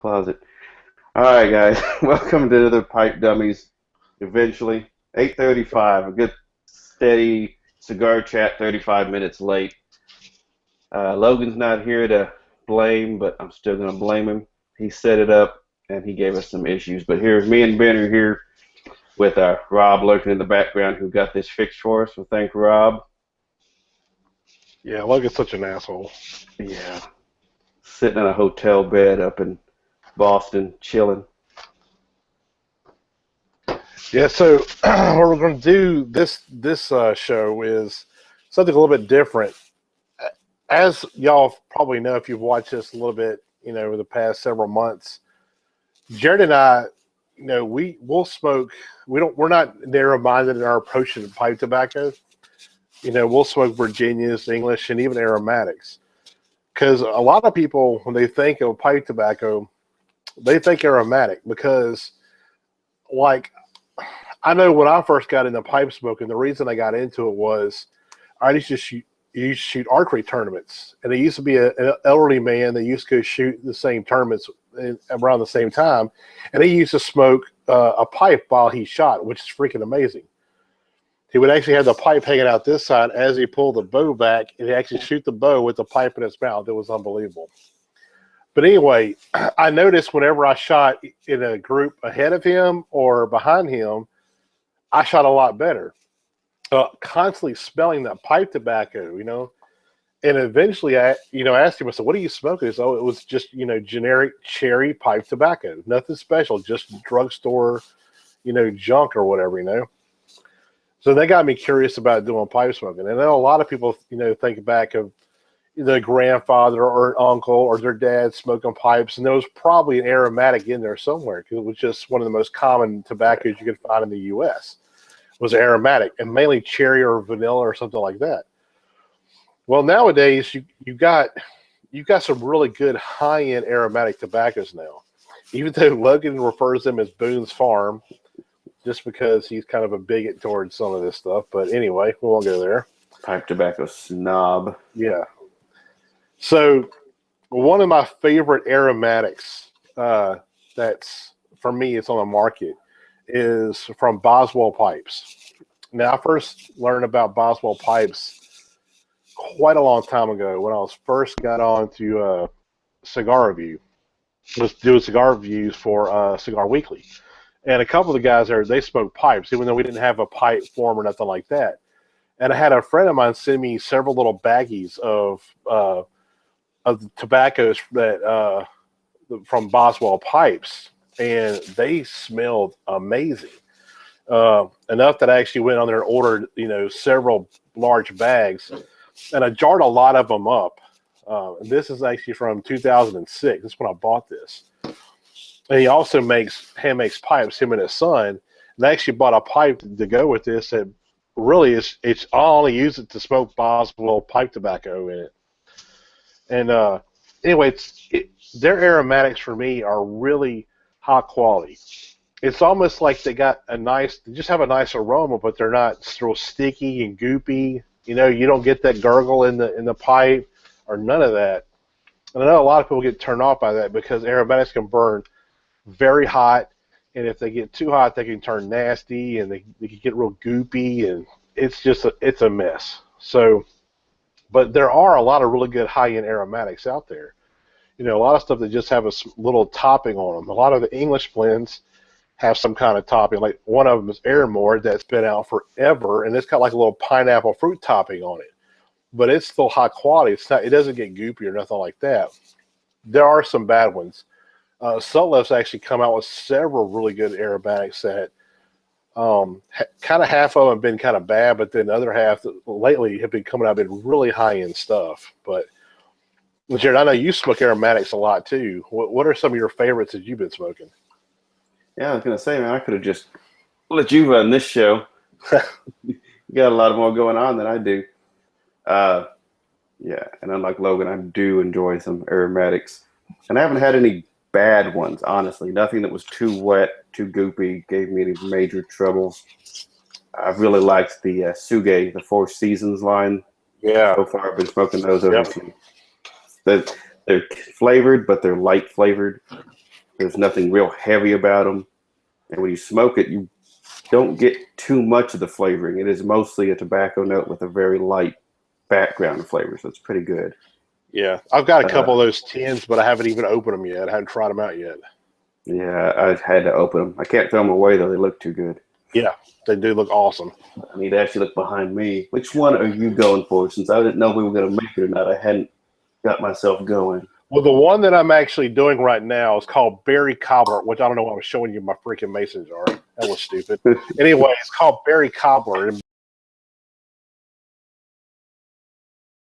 closet. All right, guys. Welcome to the Pipe Dummies. Eventually, 8:35. A good steady cigar chat. 35 minutes late. Logan's not here to blame, but I'm still gonna blame him. He set it up and he gave us some issues. But here's me and Ben are here with Rob lurking in the background, who got this fixed for us. So thank Rob. Yeah, Logan's such an asshole. Yeah, sitting in a hotel bed up in Boston, chilling. Yeah, so what we're going to do this show is something a little bit different. As y'all probably know, if you've watched this a little bit, over the past several months, Jared and I, we'll smoke. We're not narrow-minded in our approach to pipe tobacco. We'll smoke Virginias, English, and even aromatics. Because a lot of people, when they think of pipe tobacco, they think aromatic because, like, I know when I first got into pipe smoking, the reason I got into it was I used to shoot archery tournaments. And there used to be an elderly man that used to go shoot the same tournaments around the same time. And he used to smoke a pipe while he shot, which is freaking amazing. He would actually have the pipe hanging out this side as he pulled the bow back, and he'd actually shoot the bow with the pipe in his mouth. It was unbelievable. But anyway, I noticed whenever I shot in a group ahead of him or behind him, I shot a lot better. Constantly smelling that pipe tobacco, And eventually I, asked him, I said, what are you smoking? So it was just, generic cherry pipe tobacco. Nothing special, just drugstore, junk or whatever, So that got me curious about doing pipe smoking. And I know a lot of people, think back of the grandfather or an uncle or their dad smoking pipes, and there was probably an aromatic in there somewhere because it was just one of the most common tobaccos you could find in the U.S. was aromatic, and mainly cherry or vanilla or something like that. Well, nowadays you got some really good high-end aromatic tobaccos now, even though Logan refers them as Boone's Farm, just because he's kind of a bigot towards some of this stuff. But anyway, we won't go there. Pipe tobacco snob. Yeah. So one of my favorite aromatics that's, for me, it's on the market is from Boswell Pipes. Now, I first learned about Boswell Pipes quite a long time ago when I was first got on to Cigar Review. Was doing cigar reviews for Cigar Weekly. And a couple of the guys there, they smoked pipes, even though we didn't have a pipe form or nothing like that. And I had a friend of mine send me several little baggies of tobaccos that from Boswell Pipes, and they smelled amazing. Enough that I actually went on there and ordered, several large bags, and I jarred a lot of them up. And this is actually from 2006. That's when I bought this. And he also hand makes pipes, him and his son. And I actually bought a pipe to go with this that really it's I only use it to smoke Boswell pipe tobacco in it. And anyway, their aromatics for me are really high quality. It's almost like they just have a nice aroma, but they're not real sticky and goopy. You don't get that gurgle in the pipe or none of that. And I know a lot of people get turned off by that because aromatics can burn very hot, and if they get too hot, they can turn nasty, and they can get real goopy, and it's a mess. So, but there are a lot of really good high-end aromatics out there. A lot of stuff that just have a little topping on them. A lot of the English blends have some kind of topping. Like one of them is Airmore that's been out forever, and it's got like a little pineapple fruit topping on it. But it's still high quality. It doesn't get goopy or nothing like that. There are some bad ones. Sutlef's actually come out with several really good aromatics that kind of half of them have been kind of bad, but then the other half lately have been coming out with really high-end stuff. But Jared, I know you smoke aromatics a lot too. What are some of your favorites that you've been smoking? Yeah, I was gonna say, man, I could have just let you run this show. You got a lot more going on than I do. Yeah, and unlike Logan, I do enjoy some aromatics, and I haven't had any bad ones, honestly. Nothing that was too wet, too goopy, gave me any major trouble. I've really liked the Suge, the Four Seasons line. Yeah. So far, I've been smoking those over. Yep. They're flavored, but they're light flavored. There's nothing real heavy about them. And when you smoke it, you don't get too much of the flavoring. It is mostly a tobacco note with a very light background of flavor, so it's pretty good. Yeah, I've got a Uh, couple of those tins, but I haven't even opened them yet. I haven't tried them out yet. yeah, I had to open them. I can't throw them away though; they look too good. Yeah, they do look awesome. I need to actually look behind me. Which one are you going for? Since I didn't know if we were going to make it or not, I hadn't got myself going. Well, the one that I'm actually doing right now is called Berry Cobbler, which I don't know why I was showing you my freaking mason jar. That was stupid. Anyway, it's called Berry Cobbler. And